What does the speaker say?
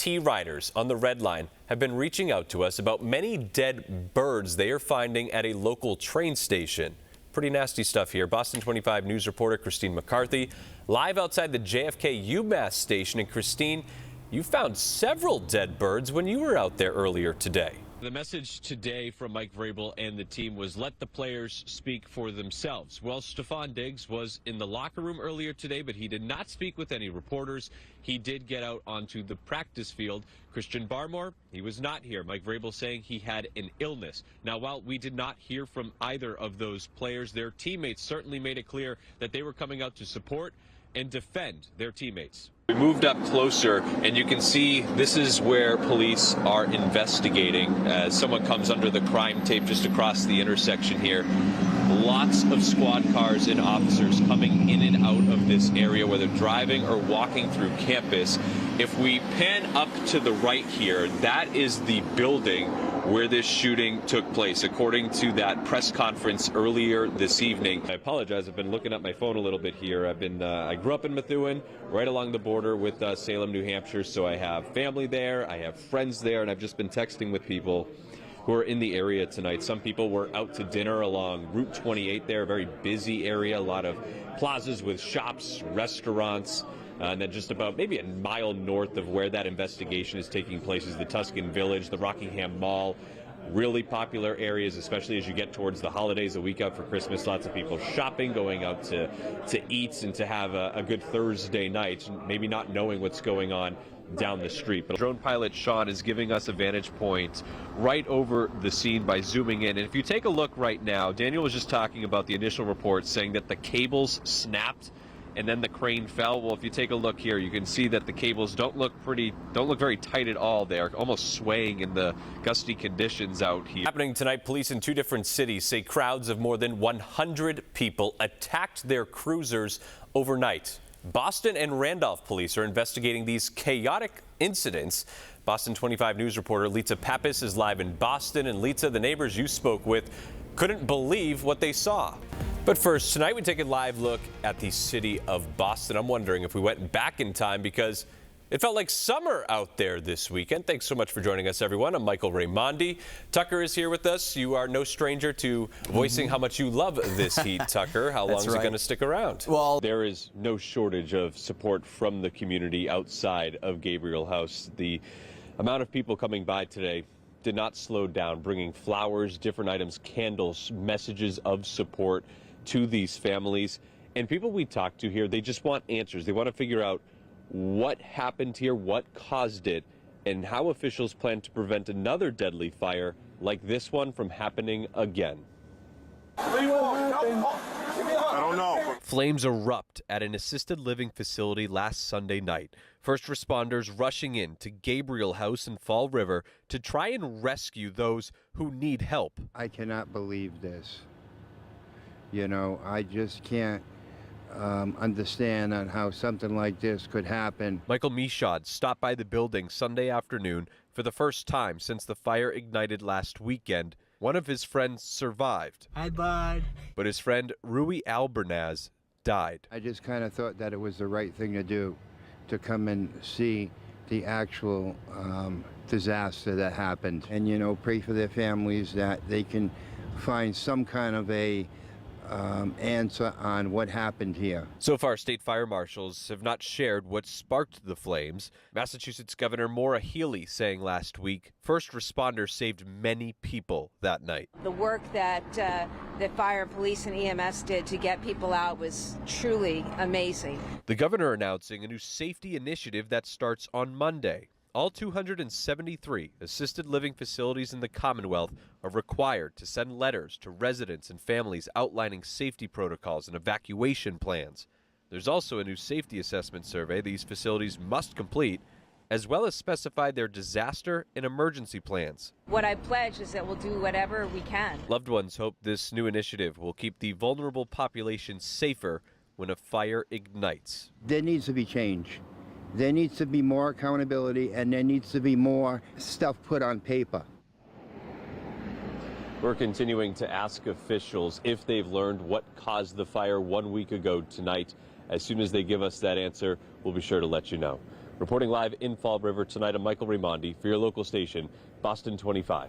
T-riders on the Red Line have been reaching out to us about many dead birds they are finding at a local train station. Pretty nasty stuff here. Boston 25 News reporter Christine McCarthy live outside the JFK UMass station. And Christine, you found several dead birds when you were out there earlier today. The message today from Mike Vrabel and the team was let the players speak for themselves. Well, Stephon Diggs was in the locker room earlier today, but he did not speak with any reporters. He did get out onto the practice field. Christian Barmore, he was not here. Mike Vrabel saying he had an illness. Now, while we did not hear from either of those players, their teammates certainly made it clear that they were coming out to support and defend their teammates. We moved up closer, and you can see this is where police are investigating. As someone comes under the crime tape just across the intersection here. Lots of squad cars and officers coming in and out of this area, whether driving or walking through campus. If we pan up to the right here, that is the building where this shooting took place, according to that press conference earlier this evening. I apologize, I've been looking at my phone a little bit here. I grew up in Methuen, right along the border with Salem, New Hampshire, so I have family there, I have friends there, and I've just been texting with people who are in the area tonight. Some people were out to dinner along Route 28 there, a very busy area, a lot of plazas with shops, restaurants. And then just about maybe a mile north of where that investigation is taking place is the Tuscan Village, the Rockingham Mall. Really popular areas, especially as you get towards the holidays, a week out for Christmas. Lots of people shopping, going out to eat and to have a good Thursday night, maybe not knowing what's going on down the street. But drone pilot Sean is giving us a vantage point right over the scene by zooming in. And if you take a look right now, Daniel was just talking about the initial report saying that the cables snapped and then the crane fell. Well, if you take a look here, you can see that the cables don't look very tight at all. They're almost swaying in the gusty conditions out here. Happening tonight, police in two different cities say crowds of more than 100 people attacked their cruisers overnight. Boston and Randolph police are investigating these chaotic incidents. Boston 25 News reporter Lita Pappas is live in Boston. And Lita, the neighbors you spoke with couldn't believe what they saw. But first, tonight we take a live look at the city of Boston. I'm wondering if we went back in time because it felt like summer out there this weekend. Thanks so much for joining us, everyone. I'm Michael Raimondi. Tucker is here with us. You are no stranger to voicing how much you love this heat, Tucker. How long is it going to stick around? Well, there is no shortage of support from the community outside of Gabriel House. The amount of people coming by today did not slow down, bringing flowers, different items, candles, messages of support to these families. And people we talk to here, they just want answers. They want to figure out what happened here, what caused it, and how officials plan to prevent another deadly fire like this one from happening again. I don't know. Flames erupt at an assisted living facility last Sunday night. First responders rushing in to Gabriel House in Fall River to try and rescue those who need help. I cannot believe this. You know, I just can't understand on how something like this could happen. Michael Michaud stopped by the building Sunday afternoon for the first time since the fire ignited last weekend. One of his friends survived. Hi, bud. But his friend Rui Albernaz died. I just kind of thought that it was the right thing to do, to come and see the actual disaster that happened. And, you know, pray for their families that they can find some kind of a answer on what happened here. So far, state fire marshals have not shared what sparked the flames. Massachusetts Governor Maura Healey saying last week, first responders saved many people that night. The work that the fire, police, and EMS did to get people out was truly amazing. The governor announcing a new safety initiative that starts on Monday. All 273 assisted living facilities in the Commonwealth are required to send letters to residents and families outlining safety protocols and evacuation plans. There's also a new safety assessment survey these facilities must complete, as well as specify their disaster and emergency plans. What I pledge is that we'll do whatever we can. Loved ones hope this new initiative will keep the vulnerable population safer when a fire ignites. There needs to be change. There needs to be more accountability, and there needs to be more stuff put on paper. We're continuing to ask officials if they've learned what caused the fire 1 week ago tonight. As soon as they give us that answer, we'll be sure to let you know. Reporting live in Fall River tonight, I'm Michael Raimondi for your local station, Boston 25.